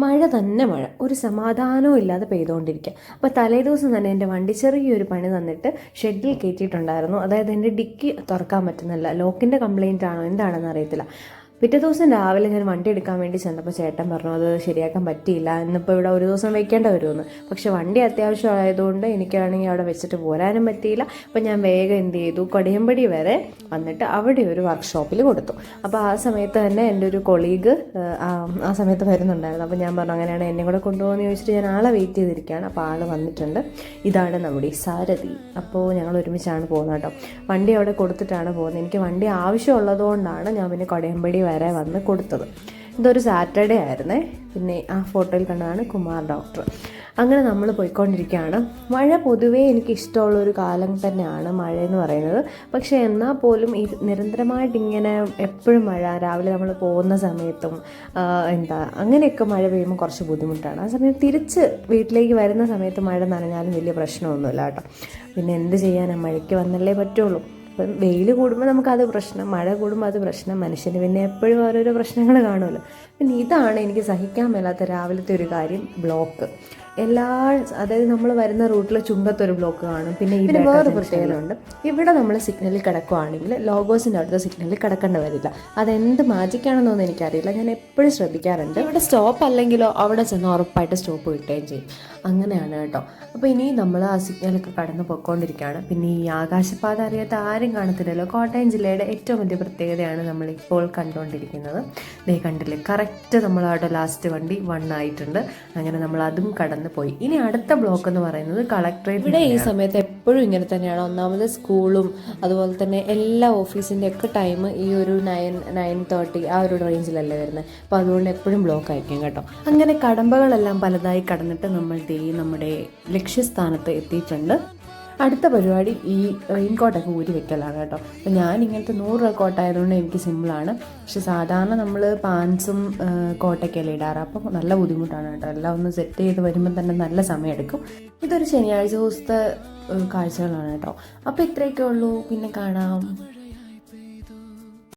മഴ തന്നെ മഴ, ഒരു സമാധാനവും ഇല്ലാതെ പെയ്തുകൊണ്ടിരിക്കുക. അപ്പോൾ തലേദിവസം തന്നെ എൻ്റെ വണ്ടി ചെറിയൊരു പണി തന്നിട്ട് ഷെഡിൽ കയറ്റിയിട്ടുണ്ടായിരുന്നു. അതായത് എൻ്റെ ഡിക്കി തുറക്കാൻ പറ്റുന്നില്ല, ലോക്കിൻ്റെ കംപ്ലയിൻ്റ് ആണോ എന്താണെന്ന് അറിയത്തില്ല. പിറ്റേ ദിവസം രാവിലെ ഞാൻ വണ്ടി എടുക്കാൻ വേണ്ടി ചെന്നപ്പോൾ ചേട്ടൻ പറഞ്ഞു അത് ശരിയാക്കാൻ പറ്റിയില്ല, ഇന്നിപ്പോൾ ഇവിടെ ഒരു ദിവസം വെക്കേണ്ട വരുമെന്ന്. പക്ഷെ വണ്ടി അത്യാവശ്യമായതുകൊണ്ട് എനിക്കാണെങ്കിൽ അവിടെ വെച്ചിട്ട് പോരാനും പറ്റിയില്ല. അപ്പോൾ ഞാൻ വേഗം എന്ത് ചെയ്തു, കൊടിയമ്പടി വരെ വന്നിട്ട് അവിടെ ഒരു വർക്ക്ഷോപ്പിൽ കൊടുത്തു. അപ്പോൾ ആ സമയത്ത് തന്നെ എൻ്റെ ഒരു കൊളീഗ് ആ സമയത്ത് വരുന്നുണ്ടായിരുന്നു. അപ്പോൾ ഞാൻ പറഞ്ഞു അങ്ങനെയാണ് എന്നെ കൂടെ കൊണ്ടുപോകുമെന്ന് ചോദിച്ചിട്ട് ഞാൻ ആളെ വെയിറ്റ് ചെയ്തിരിക്കുകയാണ്. അപ്പോൾ ആൾ വന്നിട്ടുണ്ട്. ഇതാണ് നമ്മുടെ സാരഥി. അപ്പോൾ ഞങ്ങൾ ഒരുമിച്ചാണ് പോകുന്നത് കേട്ടോ. വണ്ടി അവിടെ കൊടുത്തിട്ടാണ് പോകുന്നത്. എനിക്ക് വണ്ടി ആവശ്യമുള്ളതുകൊണ്ടാണ് ഞാൻ പിന്നെ കൊടയമ്പടി വരെ വന്ന് കൊടുത്തത്. ഇതൊരു സാറ്റർഡേ ആയിരുന്നേ. പിന്നെ ആ ഫോട്ടോയിൽ കണ്ടതാണ് കുമാർ ഡോക്ടർ. അങ്ങനെ നമ്മൾ പോയിക്കൊണ്ടിരിക്കുകയാണ്. മഴ പൊതുവേ എനിക്ക് ഇഷ്ടമുള്ളൊരു കാലം തന്നെയാണ് മഴയെന്ന് പറയുന്നത്. പക്ഷേ എന്നാൽ പോലും ഈ നിരന്തരമായിട്ട് ഇങ്ങനെ എപ്പോഴും മഴ, രാവിലെ നമ്മൾ പോകുന്ന സമയത്തും അങ്ങനെയൊക്കെ മഴ പെയ്യുമ്പോൾ കുറച്ച് ബുദ്ധിമുട്ടാണ്. ആ സമയത്ത് തിരിച്ച് വീട്ടിലേക്ക് വരുന്ന സമയത്ത് മഴ നനഞ്ഞാലും വലിയ പ്രശ്നമൊന്നുമില്ല കേട്ടോ. പിന്നെ എന്ത് ചെയ്യാനാണ്, മഴയ്ക്ക് വന്നല്ലേ പറ്റുള്ളൂ. ഇപ്പം വെയിൽ കൂടുമ്പോൾ നമുക്കത് പ്രശ്നം, മഴ കൂടുമ്പോൾ അത് പ്രശ്നം. മനുഷ്യന് പിന്നെ എപ്പോഴും ഓരോരോ പ്രശ്നങ്ങൾ കാണുമല്ലോ. പിന്നെ ഇതാണ് എനിക്ക് സഹിക്കാൻ മേലാത്ത രാവിലത്തെ ഒരു കാര്യം, ബ്ലോക്ക്. അതായത് നമ്മൾ വരുന്ന റൂട്ടിൽ ചുങ്കത്തൊരു ബ്ലോക്ക് കാണും. പിന്നെ ഇതിന് വേറൊരു പ്രത്യേകതയുണ്ട്, ഇവിടെ നമ്മൾ സിഗ്നലിൽ കിടക്കുവാണെങ്കിൽ ലോഗോസിൻ്റെ അടുത്ത സിഗ്നലിൽ കിടക്കേണ്ടി വരില്ല. അതെന്ത് മാജിക്കാണെന്നൊന്നും എനിക്കറിയില്ല, ഞാൻ എപ്പോഴും ശ്രദ്ധിക്കാറുണ്ട്. ഇവിടെ സ്റ്റോപ്പ് അല്ലെങ്കിലോ അവിടെ ചെന്ന് ഉറപ്പായിട്ട് സ്റ്റോപ്പ് കിട്ടുകയും ചെയ്യും. അങ്ങനെയാണ് കേട്ടോ. അപ്പോൾ ഇനി നമ്മൾ ആ സിഗ്നലൊക്കെ കടന്ന് പോയിക്കൊണ്ടിരിക്കുകയാണ്. പിന്നെ ഈ ആകാശപാത അറിയാത്ത ആരും കാണത്തില്ലല്ലോ. കോട്ടയം ജില്ലയുടെ ഏറ്റവും വലിയ പ്രത്യേകതയാണ് നമ്മളിപ്പോൾ കണ്ടുകൊണ്ടിരിക്കുന്നത്. ദേ കണ്ടില്ലേ, കറക്റ്റ് നമ്മളവിടെ ലാസ്റ്റ് വണ്ടി 1 ആയിട്ടുണ്ട്. അങ്ങനെ നമ്മൾ അതും കടന്ന് പോയി. ഇനി അടുത്ത ബ്ലോക്ക് എന്ന് പറയുന്നത് കളക്ടറേറ്റ്. ഇവിടെ ഈ സമയത്ത് എപ്പോഴും ഇങ്ങനെ തന്നെയാണ്. ഒന്നാമത് സ്കൂളും അതുപോലെ തന്നെ എല്ലാ ഓഫീസിൻ്റെ ഒക്കെ ടൈം ഈ ഒരു 9:30 ആ ഒരു റേഞ്ചിലല്ലേ വരുന്നത്. അപ്പോൾ അതുകൊണ്ട് എപ്പോഴും ബ്ലോക്ക് ആയിരിക്കും കേട്ടോ. അങ്ങനെ കടമ്പകളെല്ലാം പലതായി കടന്നിട്ട് നമ്മൾ നമ്മുടെ ലക്ഷ്യസ്ഥാനത്ത് എത്തിയിട്ടുണ്ട്. അടുത്ത പരിപാടി ഈ റെയിൻകോട്ടൊക്കെ ഊരി വെക്കലാണ് കേട്ടോ. അപ്പോൾ ഞാൻ ഇങ്ങനത്തെ 100 രൂപ കോട്ടായതുകൊണ്ട് എനിക്ക് സിമ്പിളാണ്. പക്ഷെ സാധാരണ നമ്മൾ പാൻസും കോട്ടയ്ക്കല്ലേ ഇടാറ്. അപ്പോൾ നല്ല ബുദ്ധിമുട്ടാണ് കേട്ടോ. എല്ലാം ഒന്ന് സെറ്റ് ചെയ്ത് വരുമ്പോൾ തന്നെ നല്ല സമയമെടുക്കും. ഇതൊരു ശനിയാഴ്ച ദിവസത്തെ കാഴ്ചകളാണ് കേട്ടോ. അപ്പോൾ ഇത്രയൊക്കെ ഉള്ളൂ, പിന്നെ കാണാം.